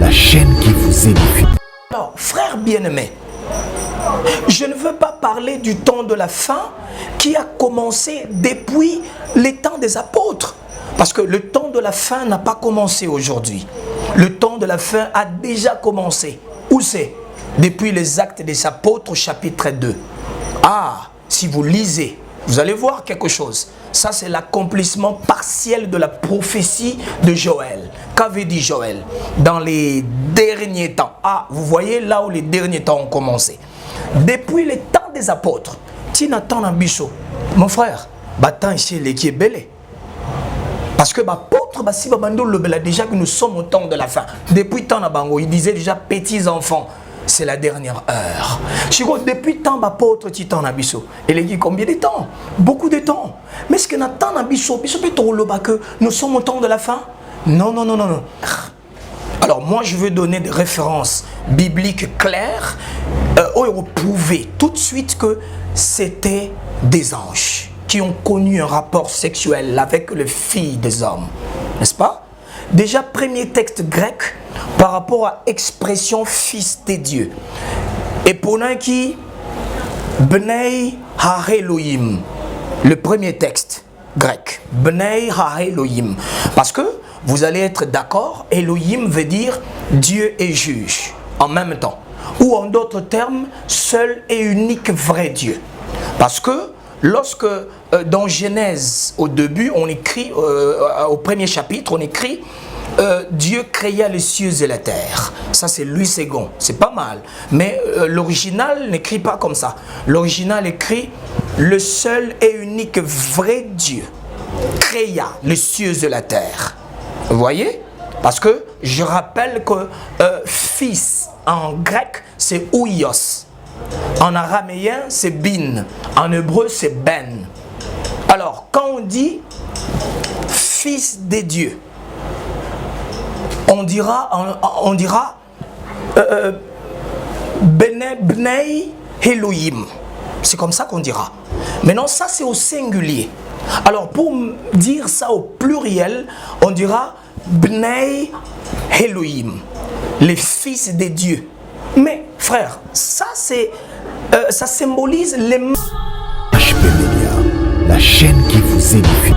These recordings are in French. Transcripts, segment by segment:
la chaîne qui vous édifie. Alors, frères bien-aimés, je ne veux pas parler du temps de la fin qui a commencé depuis les temps des apôtres. Parce que le temps de la fin n'a pas commencé aujourd'hui. Le temps de la fin a déjà commencé. Où c'est? Depuis les Actes des Apôtres, chapitre 2. Ah, si vous lisez, vous allez voir quelque chose. Ça, c'est l'accomplissement partiel de la prophétie de Joël. Qu'avait dit Joël? Dans les derniers temps. Ah, vous voyez là où les derniers temps ont commencé. Depuis les temps des apôtres. Tinatan Ambiso, mon frère, batan ici les qui est belé. Parce que l'apôtre Bassi Babando le déjà que nous sommes au temps de la fin. Depuis tant Nabango, il disait déjà petits enfants. C'est la dernière heure. Chico, depuis tant d'apôtres Titan Nabiso. Et les dit combien de temps? Beaucoup de temps. Mais est-ce que Nathan Nabiso, que nous sommes au temps de la fin? Non, non, non, non, non. Alors moi je veux donner des références bibliques claires pour prouver tout de suite que c'était des anges qui ont connu un rapport sexuel avec les filles des hommes. N'est-ce pas? Déjà, premier texte grec par rapport à expression fils des dieux. Et pour nous qui Bnei ha-Elohim, le premier texte grec. Bnei ha-Elohim. Parce que vous allez être d'accord, Elohim veut dire Dieu et juge en même temps. Ou en d'autres termes, seul et unique vrai Dieu. Parce que lorsque dans Genèse, au début, on écrit, au premier chapitre, on écrit Dieu créa les cieux et la terre. Ça c'est Louis II, c'est pas mal. Mais l'original n'écrit pas comme ça. L'original écrit le seul et unique vrai Dieu créa les cieux et la terre. Vous voyez? Parce que je rappelle que fils en grec c'est ouios. En araméen, c'est bin. En hébreu, c'est ben. Alors, quand on dit fils des dieux, on dira Bnei Elohim. C'est comme ça qu'on dira. Maintenant, ça, c'est au singulier. Alors, pour dire ça au pluriel, on dira Bnei Elohim, les fils des dieux. Mais frère, ça c'est, ça symbolise les... HP Media, la chaîne qui vous édifie.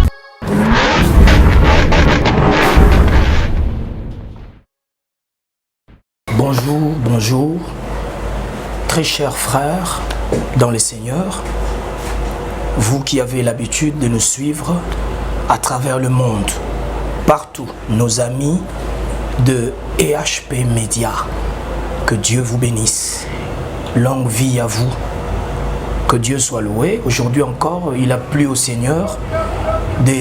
Bonjour, bonjour, très chers frères dans le Seigneur, vous qui avez l'habitude de nous suivre à travers le monde, partout, nos amis de HP Media. Que Dieu vous bénisse. Longue vie à vous. Que Dieu soit loué. Aujourd'hui encore, il a plu au Seigneur de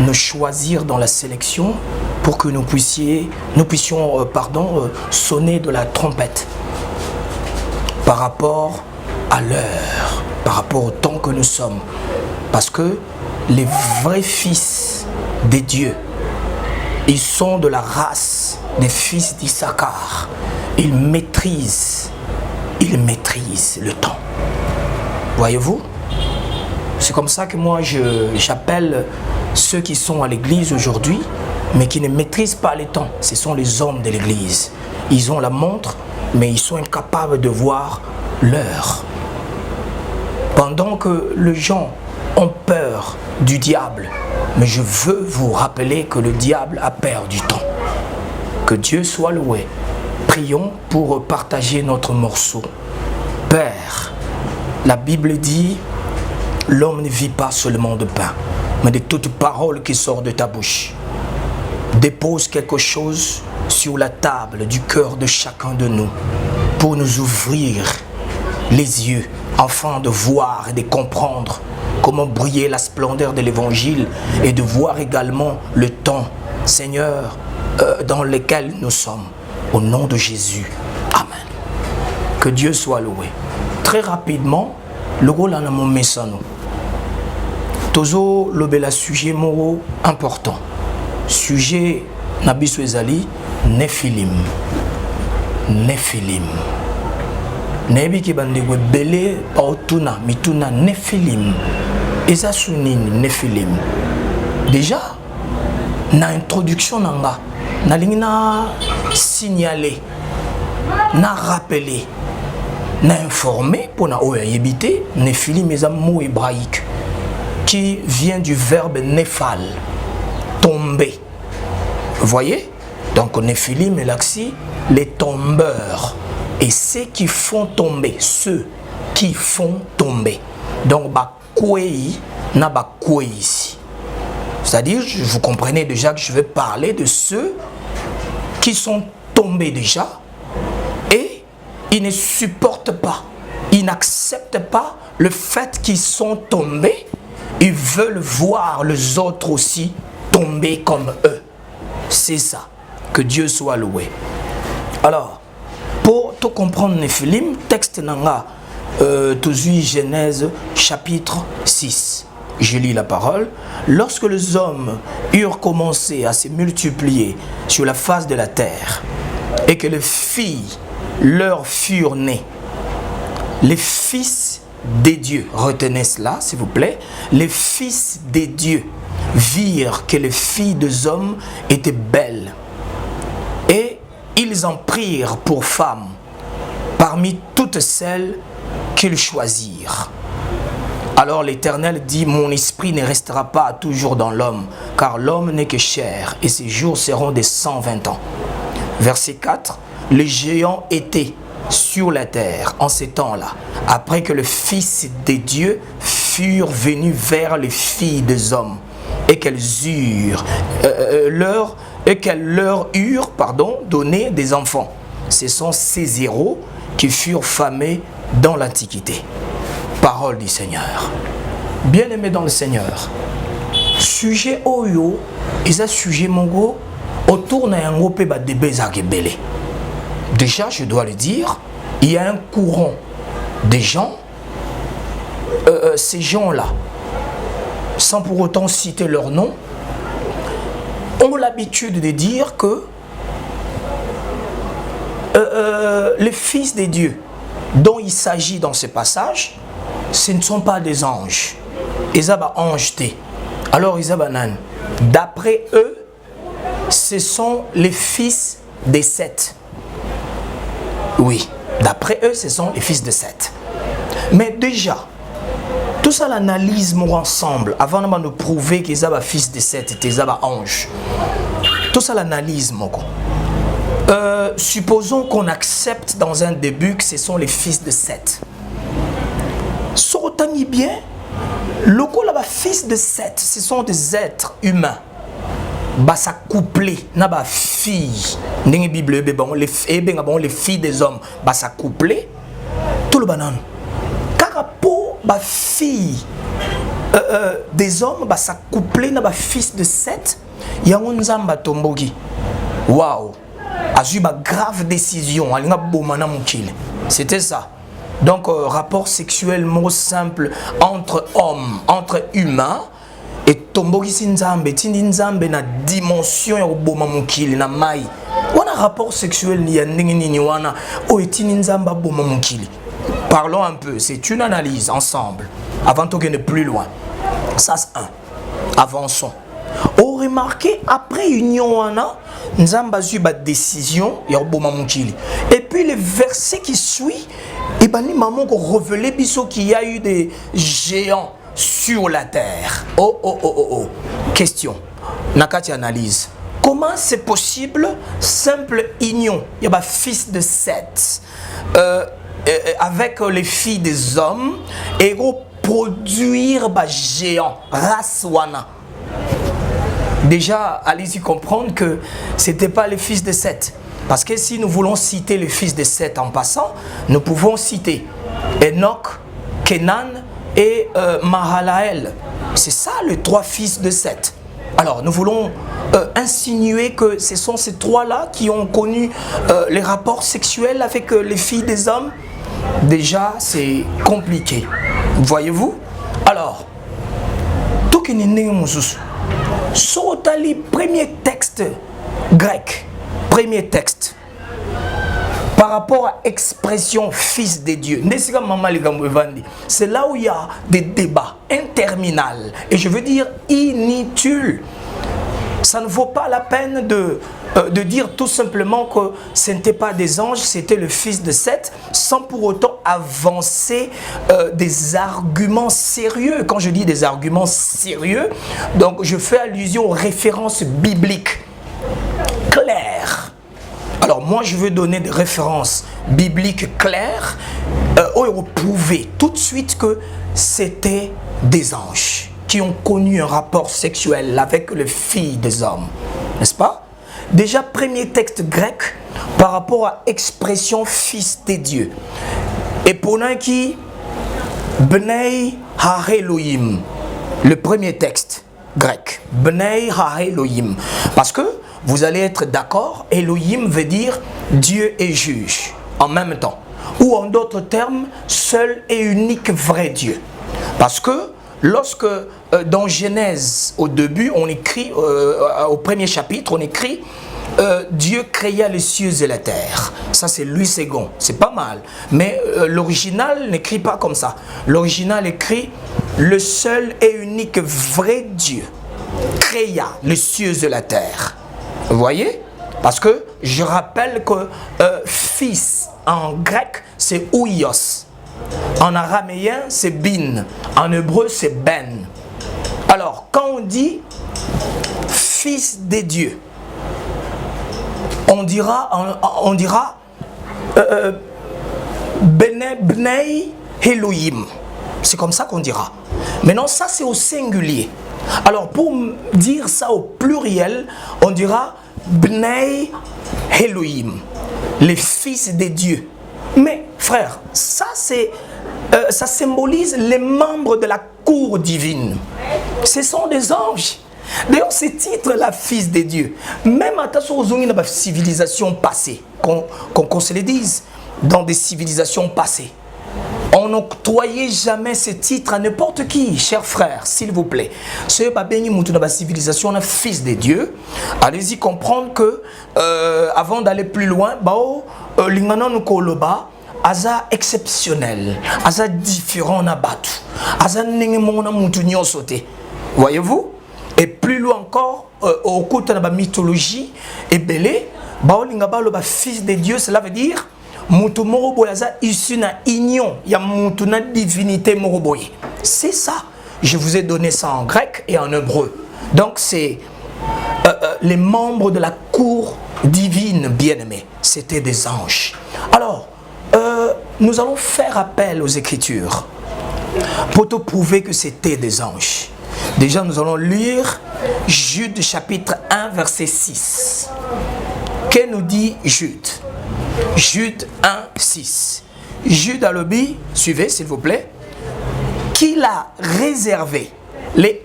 nous choisir dans la sélection pour que nous puissions sonner de la trompette par rapport à l'heure, par rapport au temps que nous sommes. Parce que les vrais fils des dieux, ils sont de la race des fils d'Issachar. Ils maîtrisent le temps. Voyez-vous? C'est comme ça que moi j'appelle ceux qui sont à l'église aujourd'hui, mais qui ne maîtrisent pas le temps. Ce sont les hommes de l'église. Ils ont la montre, mais ils sont incapables de voir l'heure. Pendant que les gens ont peur du diable, mais je veux vous rappeler que le diable a peur du temps. Que Dieu soit loué. Prions pour partager notre morceau. Père, la Bible dit, l'homme ne vit pas seulement de pain, mais de toute parole qui sort de ta bouche. Dépose quelque chose sur la table du cœur de chacun de nous pour nous ouvrir les yeux afin de voir et de comprendre comment briller la splendeur de l'évangile et de voir également le temps, Seigneur, dans lequel nous sommes. Au nom de Jésus. Amen. Que Dieu soit loué. Très rapidement, le rôle à mon message. Tozo lobela sujet moro important. Sujet Nabiso Ezali, Nephilim. Nephilim. Nebi ki bande we belé pautuna mituna Nephilim. Eza sunini Nephilim. Déjà, na introduction nanga. na signaler, na rappeler, na informer pour na oya yebite, Néphilim est un mot hébraïque qui vient du verbe néphal, tomber. Vous voyez? Donc Néphilim est l'axi, les tombeurs. Et ceux qui font tomber, ceux qui font tomber. Donc ba kwei na ba kwei ici. C'est-à-dire, vous comprenez déjà que je vais parler de ceux qui sont tombés déjà et ils ne supportent pas, ils n'acceptent pas le fait qu'ils sont tombés. Ils veulent voir les autres aussi tomber comme eux. C'est ça. Que Dieu soit loué. Alors, pour tout comprendre Néphilim, texte nanga, Genèse chapitre 6. Je lis la parole. Lorsque les hommes eurent commencé à se multiplier sur la face de la terre et que les filles leur furent nées, les fils des dieux, retenez cela s'il vous plaît, les fils des dieux virent que les filles des hommes étaient belles et ils en prirent pour femmes parmi toutes celles qu'ils choisirent. Alors l'Éternel dit, mon esprit ne restera pas toujours dans l'homme, car l'homme n'est que chair, et ses jours seront de 120 ans. Verset 4, les géants étaient sur la terre en ces temps-là, après que le Fils des dieux furent venus vers les filles des hommes, et qu'elles leur eurent donné des enfants. Ce sont ces héros qui furent famés dans l'Antiquité. Parole du Seigneur. Bien-aimé dans le Seigneur, sujet oyo, et sujet mongo, autour na yango pe ba débé zakebele. Déjà, je dois le dire, il y a un courant des gens, ces gens-là, sans pour autant citer leur nom, ont l'habitude de dire que les fils des dieux dont il s'agit dans ce passage, ce ne sont pas des anges. Ils ont ange. Alors ils ont d'après eux, ce sont les fils des Seth. Oui, d'après eux, ce sont les fils de Seth. Mais déjà, tout ça l'analyse ensemble avant de nous prouver qu'ils ont fils de Seth et qu'ils ont ange. Tout ça l'analyse supposons qu'on accepte dans un début que ce sont les fils de Seth. Sorotani bien, le fils de Seth, ce sont des êtres humains. Basa couplé, na ba fille, n'engue Bible les filles des hommes, basa couplé, tout le banane. Carapo, ba fille des hommes, basa couplé, na ba fils de Seth, yangonzamba tombogi. Waouh! A eu une grave décision. C'était ça. Donc, rapport sexuel, mot simple, entre hommes, entre humains. Et tombogi sinzambe, tindinzambe na dimension ya boma mukili na mai. Wana rapport sexuel ni ya nini wana o tindinzamba boma mukili. Parlons un peu, c'est une analyse ensemble avant de gagner plus loin. Ça c'est un. Avançons. On remarque après union wana nzamba zuba décision ya boma mukili. Et puis le verset qui suit, et bani maman ko révélé biso qu'il y a eu des géants sur la terre. Oh. Question. Nakati analyse. Comment c'est possible? Simple union. Il y a fils de Seth avec les filles des hommes et produire géant. Raswana. Déjà, allez-y comprendre que ce n'était pas les fils de Seth. Parce que si nous voulons citer les fils de Seth en passant, nous pouvons citer Enoch, Kenan et Mahalaël. C'est ça les trois fils de Seth. Alors nous voulons insinuer que ce sont ces trois-là qui ont connu les rapports sexuels avec les filles des hommes. Déjà c'est compliqué. Voyez-vous? Alors, tout qui n'est Sorotali, premier texte grec, premier texte. Par rapport à l'expression fils de Dieu, c'est là où il y a des débats interminables et je veux dire inutiles. ça ne vaut pas la peine de dire tout simplement que ce n'était pas des anges, c'était le fils de Seth, sans pour autant avancer des arguments sérieux. Quand je dis des arguments sérieux, donc je fais allusion aux références bibliques claires. Alors moi je veux donner des références bibliques claires pour prouver tout de suite que c'était des anges qui ont connu un rapport sexuel avec le fils des hommes, n'est-ce pas? Déjà, premier texte grec par rapport à expression fils des dieux. Et pour qui Bnei ha-Elohim, le premier texte grec, Bnei ha-Elohim, parce que vous allez être d'accord, Elohim veut dire Dieu et juge en même temps, ou en d'autres termes, seul et unique vrai Dieu. Parce que lorsque dans Genèse, au début, on écrit, au premier chapitre, on écrit Dieu créa les cieux et la terre. Ça c'est Louis II, c'est pas mal. Mais l'original n'écrit pas comme ça. L'original écrit le seul et unique vrai Dieu créa les cieux et la terre. Vous voyez? Parce que je rappelle que fils en grec c'est ouios. En araméen, c'est bin. En hébreu, c'est ben. Alors, quand on dit fils des dieux, on dira Bnei Elohim. C'est comme ça qu'on dira. Maintenant, ça, c'est au singulier. Alors, pour dire ça au pluriel, on dira Bnei Elohim, les fils des dieux. Mais frère, ça symbolise les membres de la cour divine. Ce sont des anges. D'ailleurs, ce titre-là, fils des dieux, même à la civilisation passée, qu'on se le dise, dans des civilisations passées, on n'octroyait jamais ce titre à n'importe qui, chers frères, s'il vous plaît. Ce n'est pas bien dans la civilisation, on fils des dieux. Allez-y comprendre que, avant d'aller plus loin, l'ingana nous koloba, aza exceptionnel, aza différent na batu, aza nengemona mutu nyosote. Voyez-vous? Et plus loin encore, au côté de la mythologie, et belé, le fils de Dieu, cela veut dire mutu moroboy aza issu na union, ya mutu na divinité moroboy. C'est ça. Je vous ai donné ça en grec et en hébreu. Donc c'est les membres de la cour divine bien-aimée. C'était des anges. Alors, nous allons faire appel aux Écritures pour te prouver que c'était des anges. Déjà, nous allons lire Jude chapitre 1, verset 6. Que nous dit Jude? Jude 1, 6. Jude a le bi, suivez s'il vous plaît, qu'il a réservé.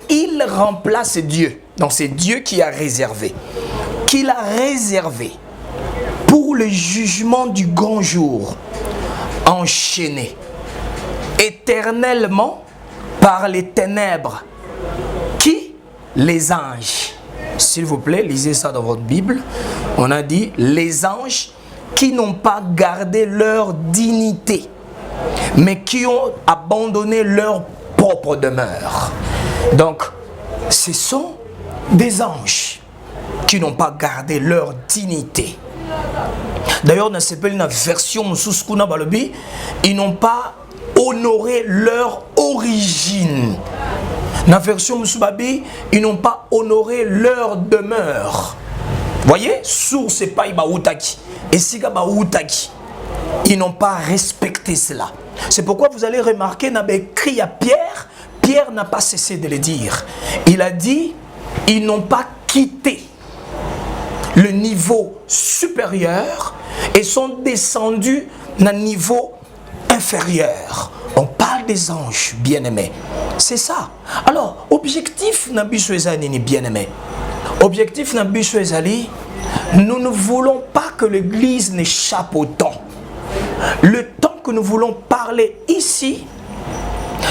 Il remplace Dieu. Donc c'est Dieu qui a réservé. Qu'il a réservé pour le jugement du grand jour, enchaîné éternellement par les ténèbres. Qui? Les anges. S'il vous plaît, lisez ça dans votre Bible. On a dit les anges qui n'ont pas gardé leur dignité, mais qui ont abandonné leur propre demeure. Donc, ce sont des anges qui n'ont pas gardé leur dignité. D'ailleurs, dans cette version, ils n'ont pas honoré leur origine. Dans la version Musubabi, ils n'ont pas honoré leur demeure. Voyez, source et pas Ibaoutaki. Et Siga Baoutaki. Ils n'ont pas respecté cela. C'est pourquoi vous allez remarquer, il a écrit à Pierre, Pierre n'a pas cessé de le dire. Il a dit, ils n'ont pas quitté le niveau supérieur et sont descendus d'un niveau inférieur. On parle des anges bien-aimés. C'est ça. Alors, objectif Nabiso Ezali bien-aimé. Objectif Nabiso Ezali, nous ne voulons pas que l'Église n'échappe au temps. Le temps que nous voulons parler ici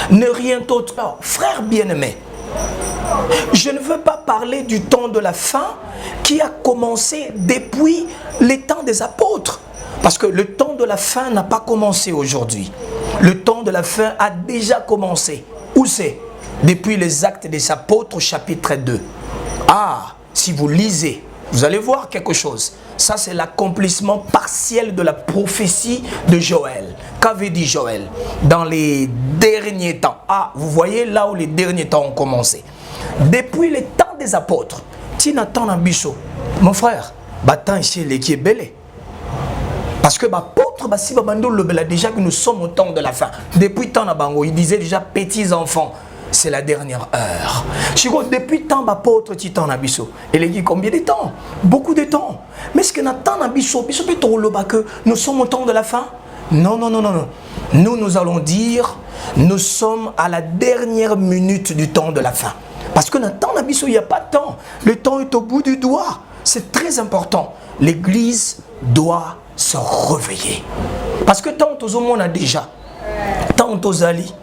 n'est rien d'autre. Alors, frères bien-aimés, je ne veux pas parler du temps de la fin qui a commencé depuis les temps des apôtres. Parce que le temps de la fin n'a pas commencé aujourd'hui. Le temps de la fin a déjà commencé. Où c'est? Depuis les Actes des Apôtres, chapitre 2. Ah, si vous lisez, vous allez voir quelque chose. Ça, c'est l'accomplissement partiel de la prophétie de Joël. Qu'avait dit Joël dans les derniers temps? Ah, vous voyez là où les derniers temps ont commencé. Depuis les temps des apôtres, Tinatan Ambiso, mon frère, Batan chez les qui est belé. Parce que l'apôtre Bassi Babando le déjà que nous sommes au temps de la fin. Depuis tant Nabango, il disait déjà petits enfants. C'est la dernière heure. Chico, depuis tant d'apôtres, Titan Nabiso. Et il dit combien de temps? Beaucoup de temps. Mais est-ce que Nathan Nabiso, que nous sommes au temps de la fin? Non, non, non, non, non. Nous allons dire, nous sommes à la dernière minute du temps de la fin. Parce que Nathan Nabiso, il n'y a pas de temps. Le temps est au bout du doigt. C'est très important. L'Église doit se réveiller. Parce que tant aux hommes on a déjà, tant aux ali,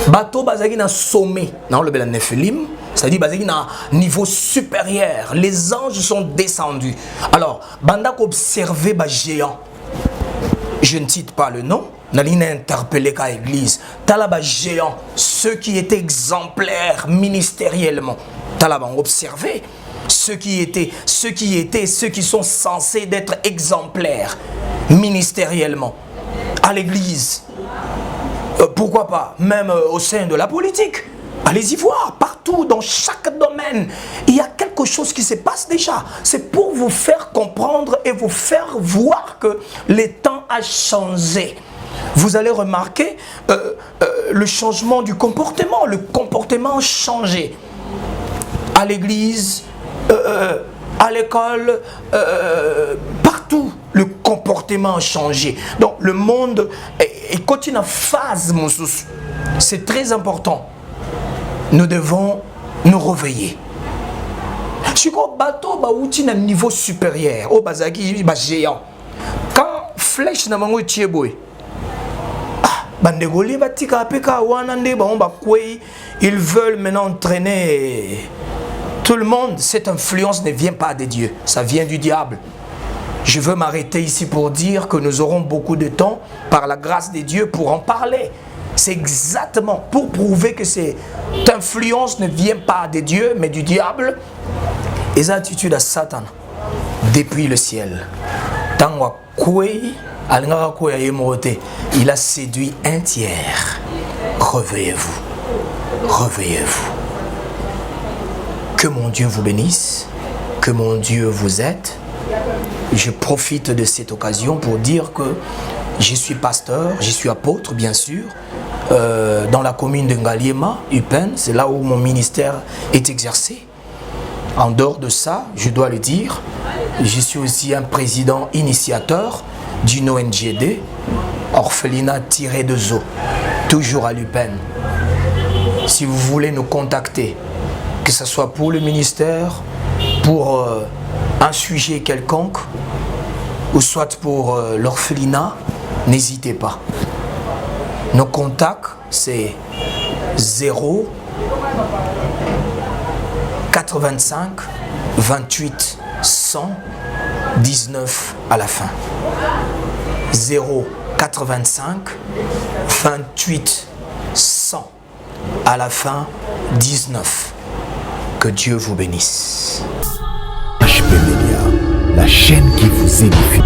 bateau bazagi na sommet, non le bel Néphilim, c'est-à-dire bazagi na niveau supérieur. Les anges sont descendus. Alors, banda observer ba géant. Je ne cite pas le nom. Naline interpellé qu'à l'église. Talaba géant, ceux qui étaient exemplaires ministériellement. Talaba observé. Ceux qui sont censés d'être exemplaires ministériellement à l'église. Pourquoi pas, même au sein de la politique. Allez-y voir, partout, dans chaque domaine, il y a quelque chose qui se passe déjà. C'est pour vous faire comprendre et vous faire voir que le temps a changé. Vous allez remarquer le changement du comportement. Le comportement a changé. À l'église, à l'école, partout, le comportement a changé. Donc le monde continue en phase, mon sous. C'est très important. Nous devons nous réveiller. Chico bateau baouti à niveau supérieur, au bazaki géant. Quand flèche na mango tieboy. Bandegoli batika apeka wanande ba on ba kwei, ils veulent maintenant entraîner tout le monde. Cette influence ne vient pas de Dieu, ça vient du diable. Je veux m'arrêter ici pour dire que nous aurons beaucoup de temps, par la grâce de Dieu, pour en parler. C'est exactement pour prouver que cette influence ne vient pas de Dieu, mais du diable. Et cette attitude à Satan, depuis le ciel. Il a séduit un tiers. Réveillez-vous. Réveillez-vous. Que mon Dieu vous bénisse. Que mon Dieu vous aide. Je profite de cette occasion pour dire que je suis pasteur, je suis apôtre bien sûr, dans la commune de Ngaliema, Upen, c'est là où mon ministère est exercé. En dehors de ça, je dois le dire, je suis aussi un président initiateur d'une ONGD, Orphelinat-2O, toujours à l'Upen. Si vous voulez nous contacter, que ce soit pour le ministère, pour un sujet quelconque, ou soit pour l'orphelinat, n'hésitez pas. Nos contacts, c'est 0 85 28 100 19 à la fin. 0 85 28 100 à la fin 19. Que Dieu vous bénisse. HP Media, la chaîne qui vous édifie.